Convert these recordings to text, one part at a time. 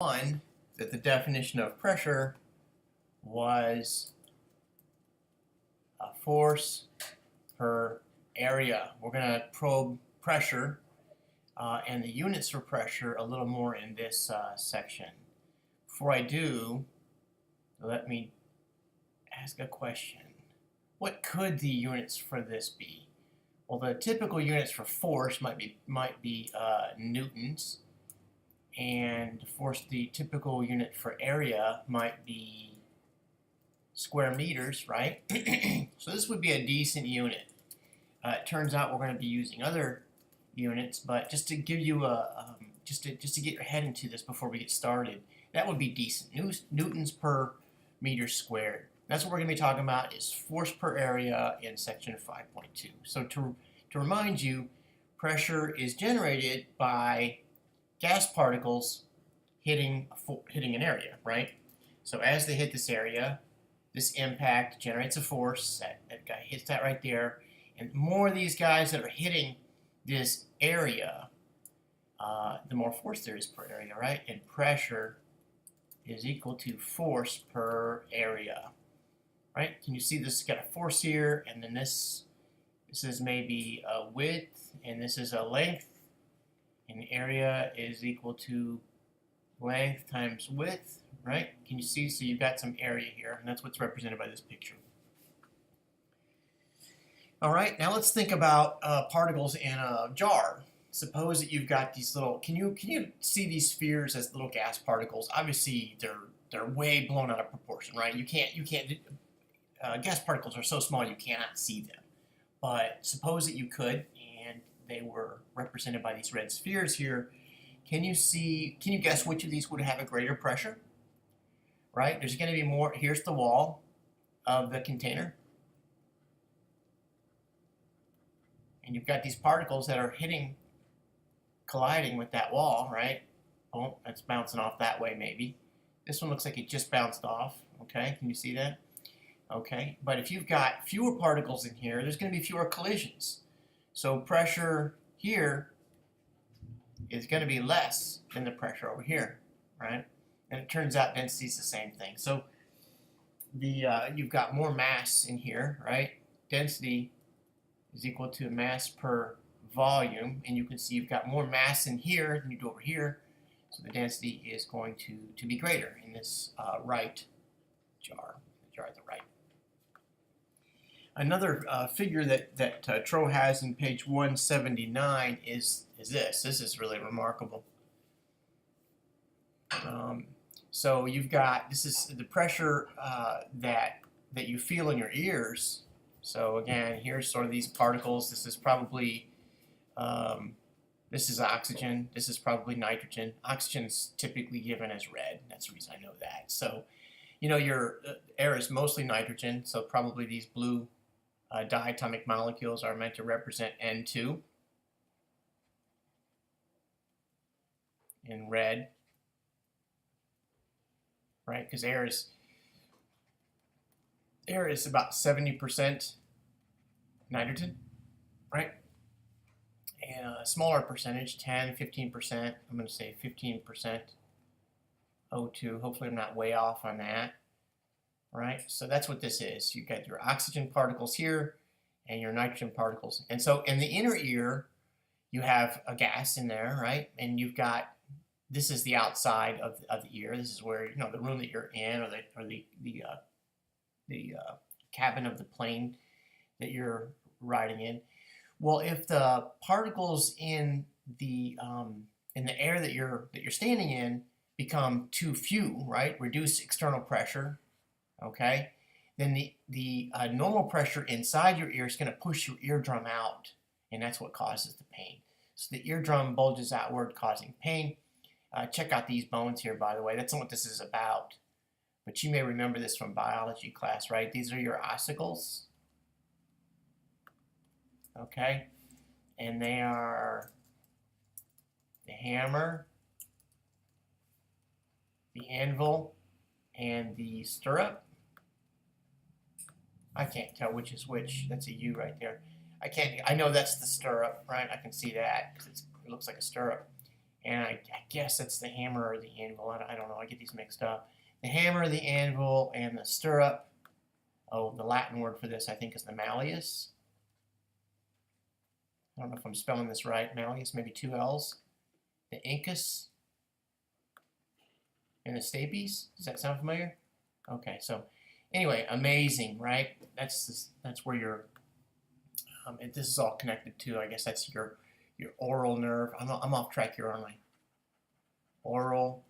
One, that the definition of pressure was a force per area. We're going to probe pressure and the units for pressure a little more in this section. Before I do, let me ask a question. What could the units for this be? Well, the typical units for force might be newtons, and the typical unit for area might be square meters, right? So this would be a decent unit. It turns out we're going to be using other units, but just to give you just to get your head into this before we get started, that would be decent. Newtons per meter squared. That's what we're going to be talking about is force per area in section 5.2. So to remind you, pressure is generated by gas particles hitting an area, right? So as they hit this area, this impact generates a force. That guy hits that right there. And the more of these guys that are hitting this area, the more force there is per area, right? And pressure is equal to force per area, right? Can you see this has got a force here, and then this is maybe a width, and this is a length, and area is equal to length times width, right? Can you see? So you've got some area here, and that's what's represented by this picture. All right, now let's think about particles in a jar. Suppose that you've got these little. Can you see these spheres as little gas particles? Obviously, they're way blown out of proportion, right? You can't. Gas particles are so small you cannot see them. But suppose that you could, and they were represented by these red spheres here. Can you guess which of these would have a greater pressure? Right? There's going to be more. Here's the wall of the container. And you've got these particles that are colliding with that wall, right? Oh, that's bouncing off that way maybe. This one looks like it just bounced off. Okay, can you see that? Okay, but if you've got fewer particles in here, there's going to be fewer collisions. So pressure here is going to be less than the pressure over here, right? And it turns out density is the same thing. So you've got more mass in here, right? Density is equal to mass per volume, and you can see you've got more mass in here than you do over here. So the density is going to be greater in this right jar, the jar at the right. Another figure that Tro has in page 179 is this. This is really remarkable. So you've got, this is the pressure that you feel in your ears. So again, here's sort of these particles. This is probably, this is oxygen. This is probably nitrogen. Oxygen's typically given as red. That's the reason I know that. So, you know, your air is mostly nitrogen. So probably these blue diatomic molecules are meant to represent N2 in red, right? Because air is about 70% nitrogen, right? And a smaller percentage, 10, 15%, I'm going to say 15% O2. Hopefully I'm not way off on that. Right, so that's what this is. You've got your oxygen particles here and your nitrogen particles. And so in the inner ear, you have a gas in there, right? And you've got, this is the outside of the ear. This is where, you know, the room that you're in, or the cabin of the plane that you're riding in. Well, if the particles in the air that you're standing in become too few, right? Reduce external pressure. Okay, then the normal pressure inside your ear is going to push your eardrum out, and that's what causes the pain. So the eardrum bulges outward, causing pain. Check out these bones here, by the way. That's not what this is about, but you may remember this from biology class, right? These are your ossicles. Okay, and they are the hammer, the anvil, and the stirrup. I can't tell which is which. That's a U right there. I know that's the stirrup, right? I can see that because it looks like a stirrup. and I guess that's the hammer or the anvil. I don't know. I get these mixed up. The hammer, the anvil, and the stirrup. Oh, the Latin word for this, I think, is the malleus. I don't know if I'm spelling this right. Malleus, maybe 2 L's. The incus and the stapes. Does that sound familiar? Okay, so anyway, amazing, right? That's where your this is all connected to. I guess that's your oral nerve. I'm off track here, aren't I? Oral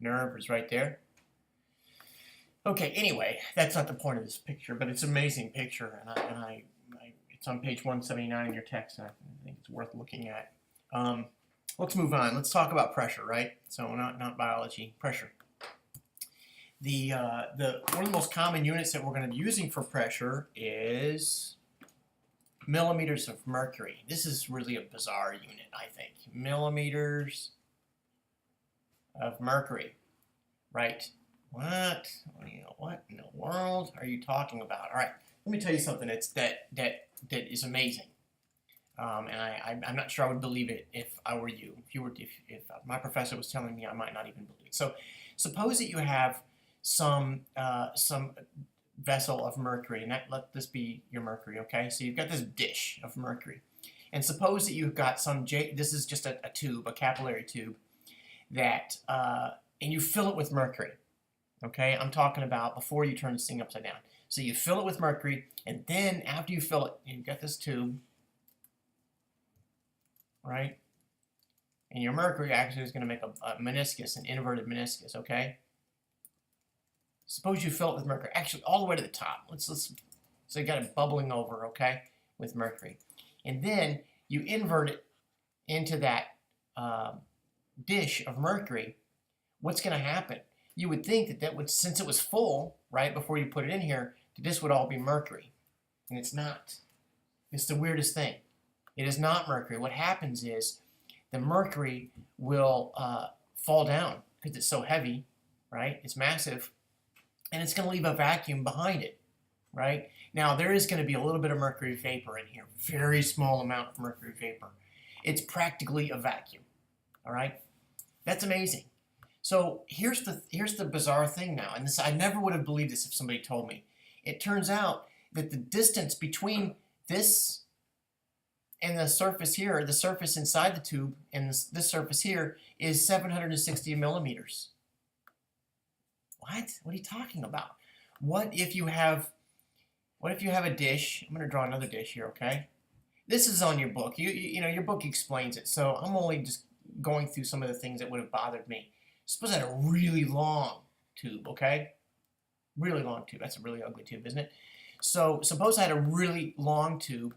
nerve is right there. Okay, anyway, that's not the point of this picture, but it's an amazing picture, and it's on page 179 in your text, and I think it's worth looking at. Let's move on. Let's talk about pressure, right? So not biology, pressure. One of the most common units that we're going to be using for pressure is millimeters of mercury. This is really a bizarre unit, I think. Millimeters of mercury, right? What in the world are you talking about? All right, let me tell you something that is amazing, and I'm not sure I would believe it if I were you. If my professor was telling me, I might not even believe it. So, suppose that you have some vessel of mercury, and let this be your mercury. Okay, so you've got this dish of mercury, and suppose that you've got this is just a tube, a capillary tube, that and you fill it with mercury. Okay, I'm talking about before you turn this thing upside down. So you fill it with mercury, and then after you fill it, you've got this tube, right? And your mercury actually is going to make a meniscus, an inverted meniscus, okay? Suppose you fill it with mercury, actually all the way to the top. So you got it bubbling over, okay, with mercury. And then you invert it into that dish of mercury. What's going to happen? You would think that would, since it was full, right, before you put it in here, that this would all be mercury. And it's not. It's the weirdest thing. It is not mercury. What happens is the mercury will fall down because it's so heavy, right? It's massive. And it's going to leave a vacuum behind it, right? Now, there is going to be a little bit of mercury vapor in here. Very small amount of mercury vapor. It's practically a vacuum, all right? That's amazing. So here's the bizarre thing now, and I never would have believed this if somebody told me. It turns out that the distance between this and the surface here, the surface inside the tube, and this surface here is 760 millimeters. What? What are you talking about? What if you have a dish? I'm going to draw another dish here, okay? This is on your book. You know your book explains it, so I'm only just going through some of the things that would have bothered me. Suppose I had a really long tube, okay? Really long tube. That's a really ugly tube, isn't it? So suppose I had a really long tube,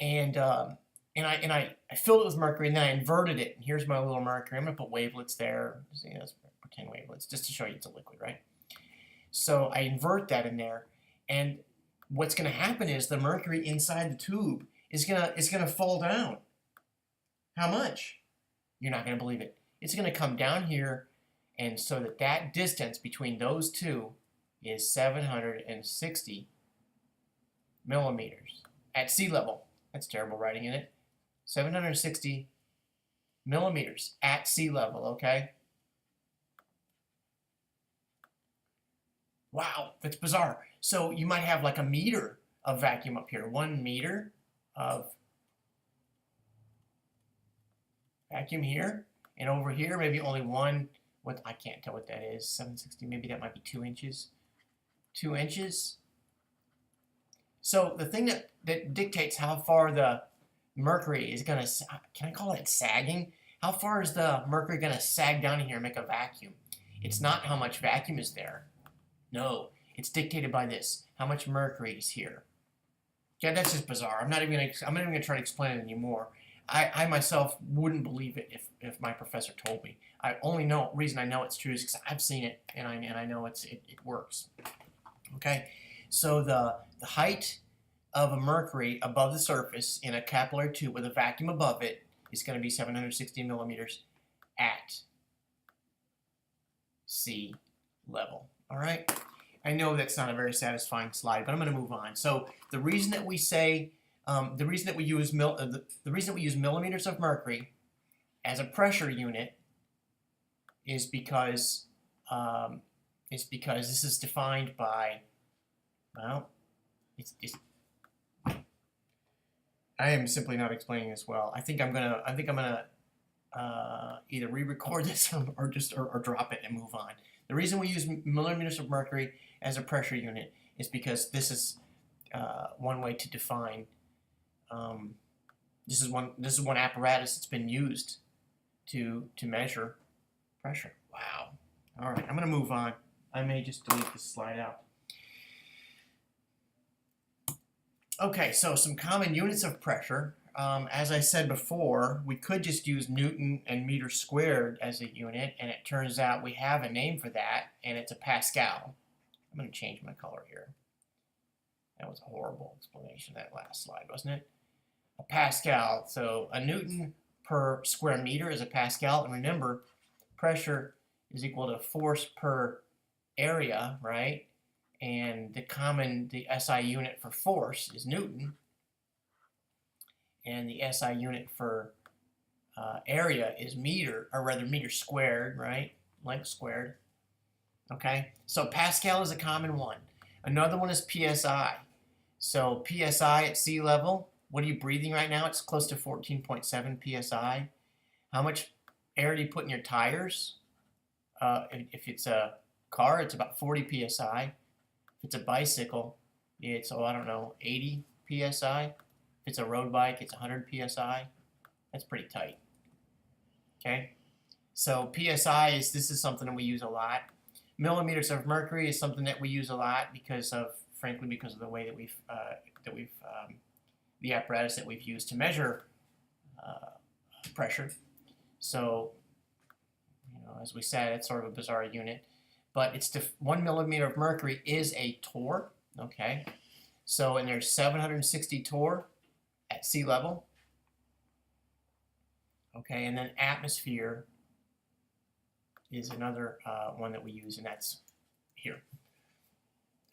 and I filled it with mercury, and then I inverted it. And here's my little mercury. I'm going to put wavelets there. Let's pretend wavelets, just to show you it's a liquid, right? So I invert that in there, and what's going to happen is the mercury inside the tube is gonna fall down. How much? You're not going to believe it. It's going to come down here. And so that distance between those two is 760 millimeters at sea level. That's terrible writing in it. 760 millimeters at sea level, okay? Wow, that's bizarre. So you might have like a meter of vacuum up here. 1 meter of vacuum here. And over here, maybe only one. I can't tell what that is. 760, maybe that might be 2 inches. 2 inches. So the thing that dictates how far the mercury is going to, can I call it sagging? How far is the mercury going to sag down in here and make a vacuum? It's not how much vacuum is there. No, it's dictated by this. How much mercury is here. Yeah, that's just bizarre. I'm not even going to try to explain it anymore. I myself wouldn't believe it if my professor told me. Reason I know it's true is because I've seen it and I know it works. Okay, so the height of a mercury above the surface in a capillary tube with a vacuum above it is going to be 760 millimeters at sea level. All right, I know that's not a very satisfying slide, but I'm going to move on. So the reason that we say the reason that we use millimeters of mercury as a pressure unit is because this is defined by, well, it's I am simply not explaining this well. I think I'm gonna either re-record this or drop it and move on. The reason we use millimeters of mercury as a pressure unit is because this is one way to define. This is one apparatus that's been used to measure pressure. Wow. All right, I'm gonna move on. I may just delete this slide out. Okay, so some common units of pressure. As I said before, we could just use Newton and meter squared as a unit, and it turns out we have a name for that, and it's a Pascal. I'm going to change my color here. That was a horrible explanation of that last slide, wasn't it? A Pascal. So a Newton per square meter is a Pascal, and remember, pressure is equal to force per area, right? And the SI unit for force is Newton, and the SI unit for area is meter, or rather meter squared, right? Length squared. Okay, so Pascal is a common one. Another one is PSI. So PSI at sea level, what are you breathing right now? It's close to 14.7 PSI. How much air do you put in your tires? If it's a car, it's about 40 PSI. If it's a bicycle, it's, I don't know, 80 PSI. If it's a road bike, it's 100 PSI. That's pretty tight. Okay? So PSI this is something that we use a lot. Millimeters of mercury is something that we use a lot because of the way that the apparatus that we've used to measure pressure. So, as we said, it's sort of a bizarre unit. But it's 1 millimeter of mercury is a torr, okay? So, and there's 760 torr at sea level, okay? And then atmosphere is another one that we use, and that's here.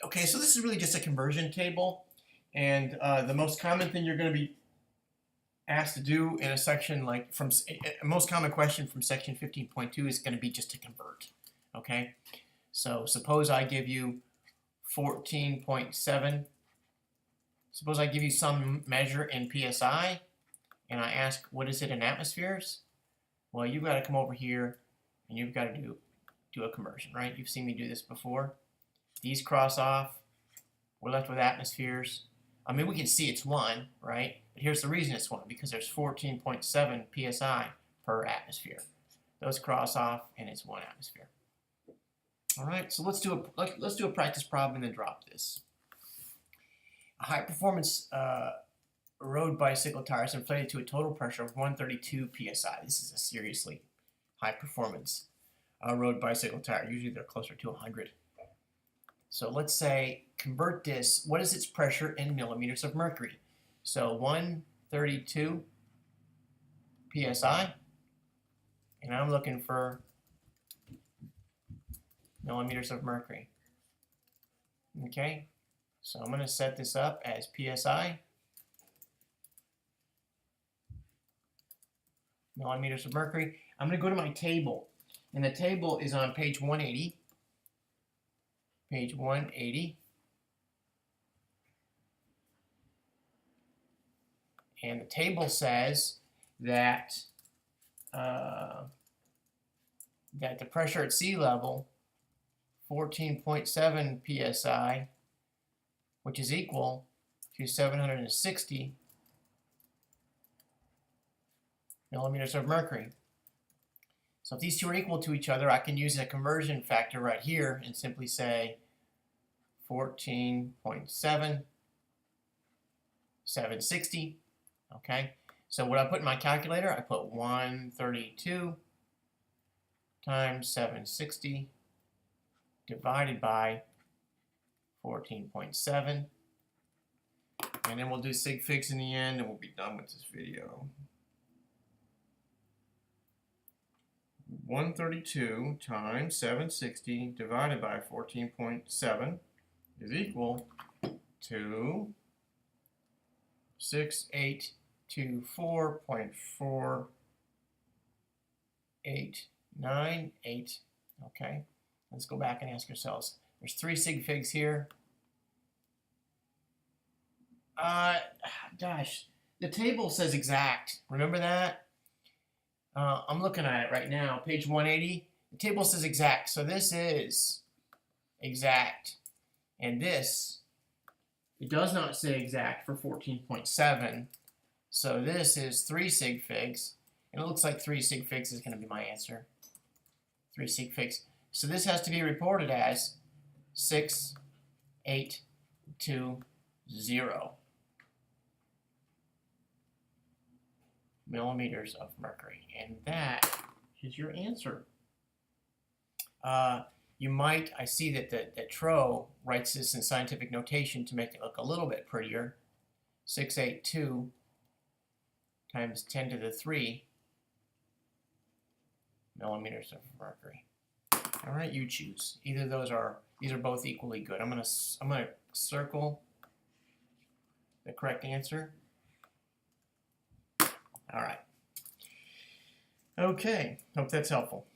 Okay, so this is really just a conversion table, and the most common thing you're going to be asked to do in a section like a most common question from section 15.2 is going to be just to convert, okay? So suppose I give you 14.7. Suppose I give you some measure in PSI, and I ask, what is it in atmospheres? Well, you've got to come over here, and you've got to do a conversion, right? You've seen me do this before. These cross off. We're left with atmospheres. I mean, we can see it's 1, right? But here's the reason it's 1, because there's 14.7 PSI per atmosphere. Those cross off, and it's 1 atmosphere. All right, so let's do a practice problem and then drop this. A high-performance road bicycle tire is inflated to a total pressure of 132 psi. This is a seriously high-performance road bicycle tire. Usually they're closer to 100. So let's say, convert this. What is its pressure in millimeters of mercury? So 132 psi, and I'm looking for millimeters of mercury. Okay, so I'm going to set this up as psi, millimeters of mercury. I'm going to go to my table, and the table is on page 180. Page 180. And the table says that that the pressure at sea level, 14.7 psi, which is equal to 760 millimeters of mercury. So if these two are equal to each other, I can use a conversion factor right here and simply say 14.7, 760. Okay, so what I put in my calculator, I put 132 times 760 divided by 14.7. And then we'll do sig figs in the end, and we'll be done with this video. 132 times 760 divided by 14.7 is equal to 6824.4 8, 9, 8. Okay, let's go back and ask ourselves. There's 3 sig figs here. Gosh, the table says exact. Remember that? I'm looking at it right now, page 180. The table says exact, so this is exact. And this, it does not say exact for 14.7. So this is 3 sig figs. And it looks like 3 sig figs is going to be my answer. 3 sig figs. So this has to be reported as 6,820 millimeters of mercury. And that is your answer. You might, I see that Tro writes this in scientific notation to make it look a little bit prettier. 682 times 10 to the 3 millimeters of mercury. All right, you choose. Either of those are, these are both equally good. I'm gonna circle the correct answer. All right. Okay, hope that's helpful.